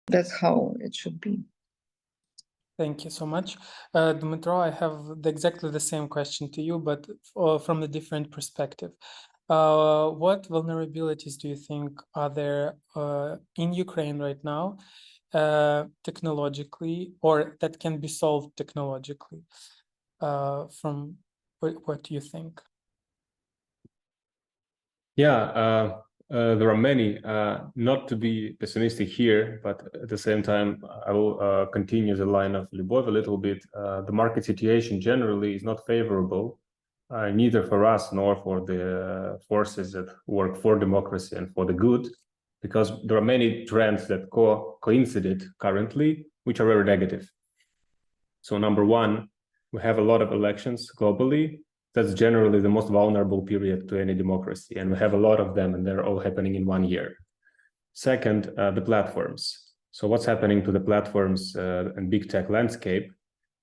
That's how it should be. Thank you so much. Dmytro, I have exactly the same question to you, but from a different perspective. What vulnerabilities do you think are there in Ukraine right now, technologically, or that can be solved technologically? From what do you think? Yeah, there are many. Not to be pessimistic here, but at the same time, I will continue the line of Lyubov a little bit. The market situation generally is not favorable, neither for us nor for the forces that work for democracy and for the good, because there are many trends that coincided currently, which are very negative. So number one, we have a lot of elections globally. That's generally the most vulnerable period to any democracy. And we have a lot of them, and they're all happening in 1 year. Second, the platforms. So what's happening to the platforms and big tech landscape?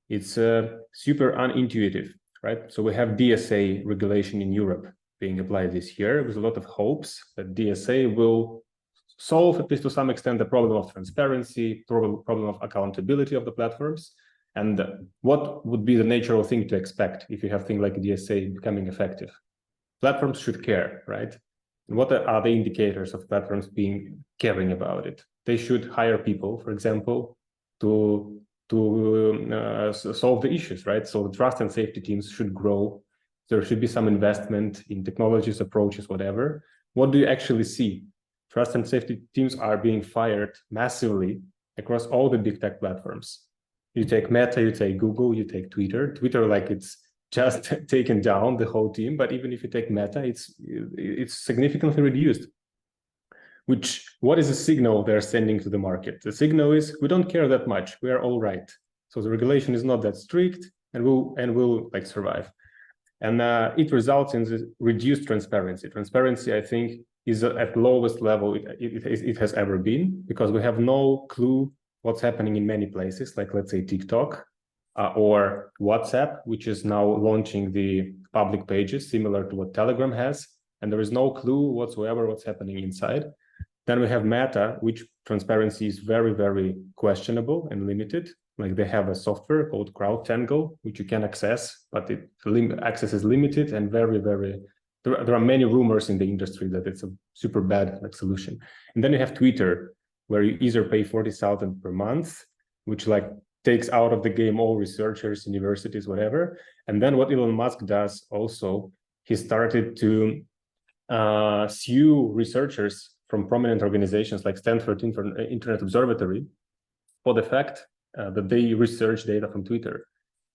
It's super unintuitive, right? So we have DSA regulation in Europe being applied this year with a lot of hopes that DSA will solve, at least to some extent, the problem of transparency, problem of accountability of the platforms. And what would be the natural thing to expect if you have things like DSA becoming effective? Platforms should care, right? And what are the indicators of platforms caring about it? They should hire people, for example, to solve the issues, right? So the trust and safety teams should grow. There should be some investment in technologies, approaches, whatever. What do you actually see? Trust and safety teams are being fired massively across all the big tech platforms. You take Meta, you take Google, you take Twitter. Twitter, like it's just taken down the whole team. But even if you take Meta, it's significantly reduced. What is the signal they're sending to the market? The signal is we don't care that much. We are all right. So the regulation is not that strict, and we'll like survive. And it results in this reduced transparency. Transparency, I think, is at lowest level it has ever been, because we have no clue what's happening in many places, like let's say TikTok or WhatsApp, which is now launching the public pages similar to what Telegram has, and there is no clue whatsoever what's happening inside. Then we have Meta, which transparency is very, very questionable and limited. Like they have a software called CrowdTangle, which you can access, but access is limited and very, very. There are many rumors in the industry that it's a super bad solution. And then you have Twitter, where you either pay 40,000 per month, which like takes out of the game all researchers, universities, whatever. And then what Elon Musk does also, he started to sue researchers from prominent organizations like Stanford Internet Observatory for the fact that they research data from Twitter.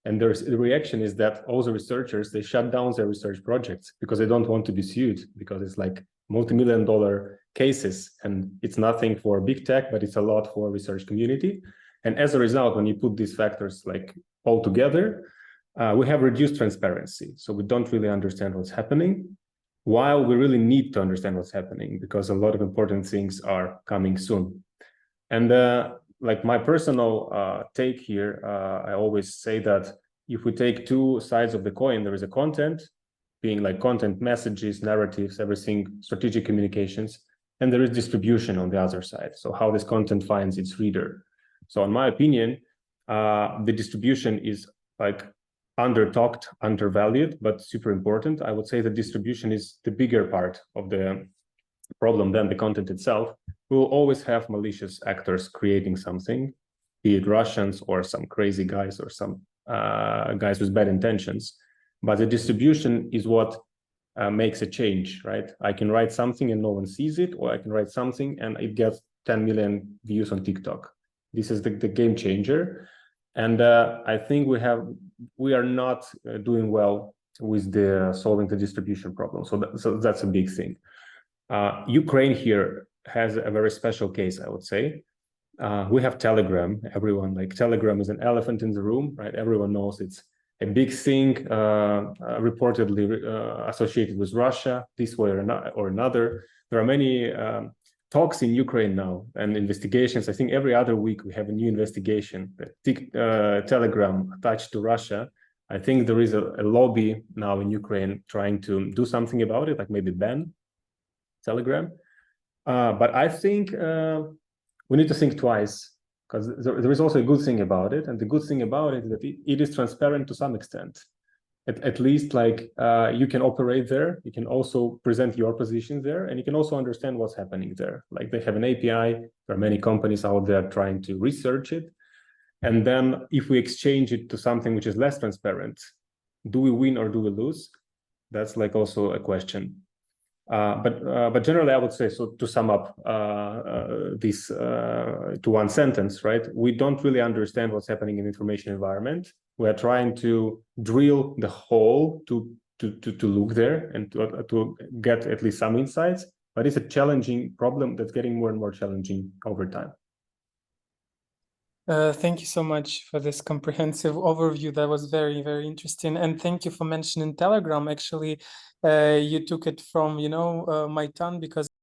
And the reaction is that all the researchers, they shut down their research projects because they don't want to be sued, because it's like multi-million-dollar cases, and it's nothing for big tech, but it's a lot for research community. And as a result, when you put these factors like all together, we have reduced transparency. So we don't really understand what's happening, while we really need to understand what's happening, because a lot of important things are coming soon. And like my personal take here, I always say that if we take two sides of the coin, there is a content, being like content, messages, narratives, everything, strategic communications, and there is distribution on the other side. So how this content finds its reader. So in my opinion, the distribution is like under-talked, undervalued, but super important. I would say the distribution is the bigger part of the problem than the content itself. We will always have malicious actors creating something, be it Russians or some crazy guys or some guys with bad intentions. But the distribution is what makes a change, right? I can write something and no one sees it, or I can write something and it gets 10 million views on TikTok. This is the game changer. And I think we are not doing well with solving the distribution problem. So that's a big thing. Ukraine here has a very special case, I would say. We have Telegram. Everyone, like Telegram is an elephant in the room, right? Everyone knows it's a big thing, reportedly associated with Russia, this way or another. There are many talks in Ukraine now and investigations. I think every other week we have a new investigation. Telegram attached to Russia. I think there is a lobby now in Ukraine trying to do something about it, like maybe ban Telegram. But I think we need to think twice, because there is also a good thing about it, and the good thing about it is that it is transparent to some extent. At least, like, you can operate there, you can also present your position there, and you can also understand what's happening there. Like, they have an API, there are many companies out there trying to research it, and then if we exchange it to something which is less transparent, do we win or do we lose? That's like also a question. But generally, I would say, so to sum up this to one sentence, right? We don't really understand what's happening in the information environment. We are trying to drill the hole to look there and to get at least some insights. But it's a challenging problem that's getting more and more challenging over time. Thank you so much for this comprehensive overview. That was very, very interesting. And thank you for mentioning Telegram. Actually, you took it from, my tongue, because